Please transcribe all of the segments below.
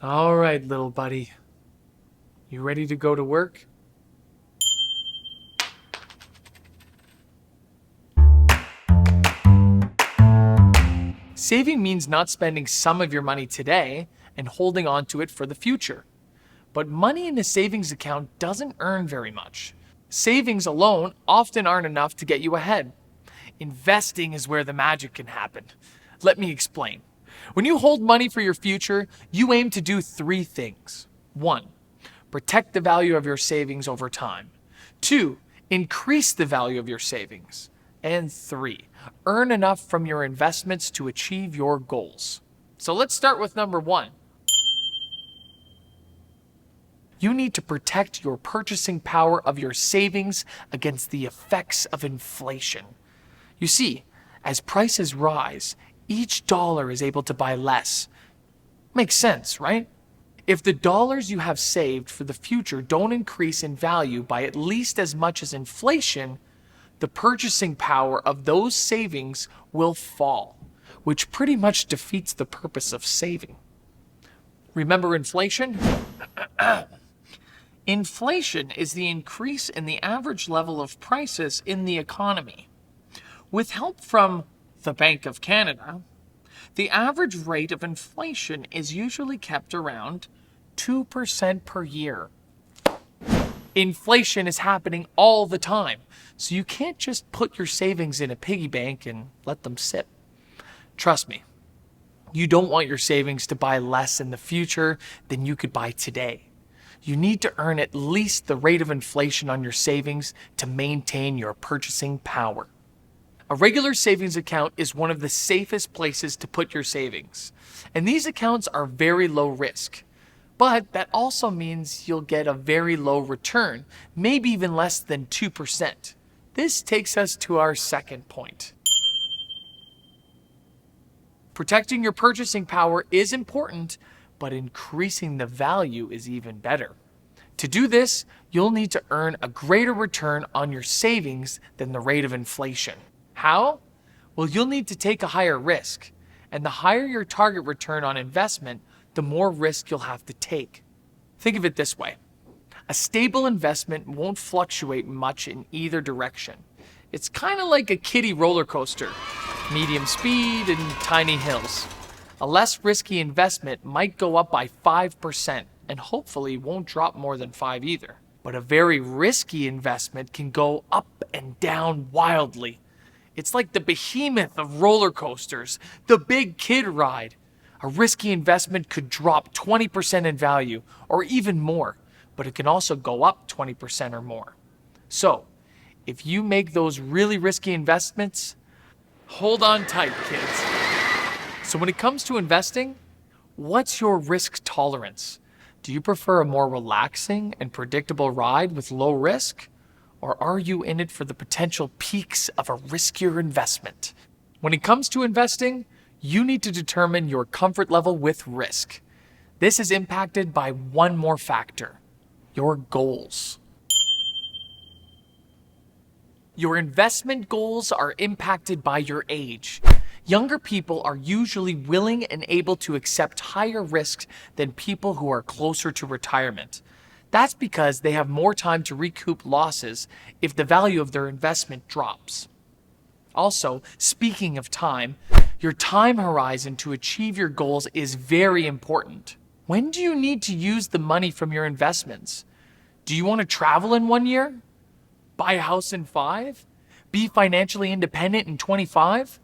All right, little buddy. You ready to go to work? Saving means not spending some of your money today and holding on to it for the future. But money in a savings account doesn't earn very much. Savings alone often aren't enough to get you ahead. Investing is where the magic can happen. Let me explain. When you hold money for your future, you aim to do three things. 1. Protect the value of your savings over time. 2. Increase the value of your savings. And 3. Earn enough from your investments to achieve your goals. So let's start with number 1. You need to protect your purchasing power of your savings against the effects of inflation. You see, as prices rise, each dollar is able to buy less. Makes sense, right? If the dollars you have saved for the future don't increase in value by at least as much as inflation, the purchasing power of those savings will fall, which pretty much defeats the purpose of saving. Remember inflation? Inflation is the increase in the average level of prices in the economy. With help from the Bank of Canada, the average rate of inflation is usually kept around 2% per year. Inflation is happening all the time, so you can't just put your savings in a piggy bank and let them sit. Trust me, you don't want your savings to buy less in the future than you could buy today. You need to earn at least the rate of inflation on your savings to maintain your purchasing power. A regular savings account is one of the safest places to put your savings, and these accounts are very low risk. But that also means you'll get a very low return, maybe even less than 2%. This takes us to our second point. Protecting your purchasing power is important, but increasing the value is even better. To do this, you'll need to earn a greater return on your savings than the rate of inflation. How? Well, you'll need to take a higher risk, and the higher your target return on investment, the more risk you'll have to take. Think of it this way. A stable investment won't fluctuate much in either direction. It's kind of like a kiddie roller coaster, medium speed and tiny hills. A less risky investment might go up by 5% and hopefully won't drop more than 5 either. But a very risky investment can go up and down wildly. It's like the behemoth of roller coasters, the big kid ride. A risky investment could drop 20% in value or even more, but it can also go up 20% or more. So, if you make those really risky investments, hold on tight, kids. So when it comes to investing, what's your risk tolerance? Do you prefer a more relaxing and predictable ride with low risk? Or are you in it for the potential peaks of a riskier investment? When it comes to investing, you need to determine your comfort level with risk. This is impacted by one more factor: your goals. Your investment goals are impacted by your age. Younger people are usually willing and able to accept higher risks than people who are closer to retirement. That's because they have more time to recoup losses if the value of their investment drops. Also, speaking of time, your time horizon to achieve your goals is very important. When do you need to use the money from your investments? Do you want to travel in 1 year? Buy a house in 5? Be financially independent in 25?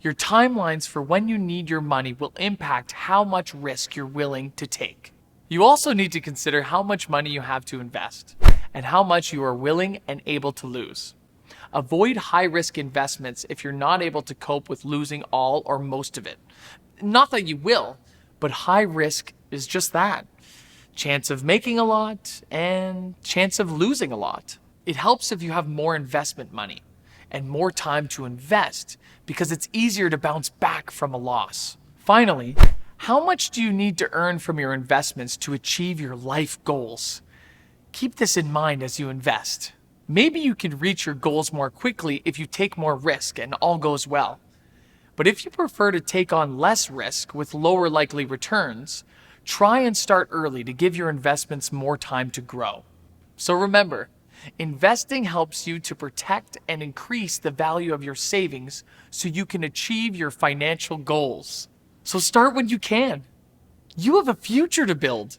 Your timelines for when you need your money will impact how much risk you're willing to take. You also need to consider how much money you have to invest and how much you are willing and able to lose. Avoid high-risk investments if you're not able to cope with losing all or most of it. Not that you will, but high risk is just that. Chance of making a lot and chance of losing a lot. It helps if you have more investment money and more time to invest because it's easier to bounce back from a loss. Finally, how much do you need to earn from your investments to achieve your life goals? Keep this in mind as you invest. Maybe you can reach your goals more quickly if you take more risk and all goes well. But if you prefer to take on less risk with lower likely returns, Try and start early to give your investments more time to grow. So remember, investing helps you to protect and increase the value of your savings so you can achieve your financial goals. So start when you can. You have a future to build.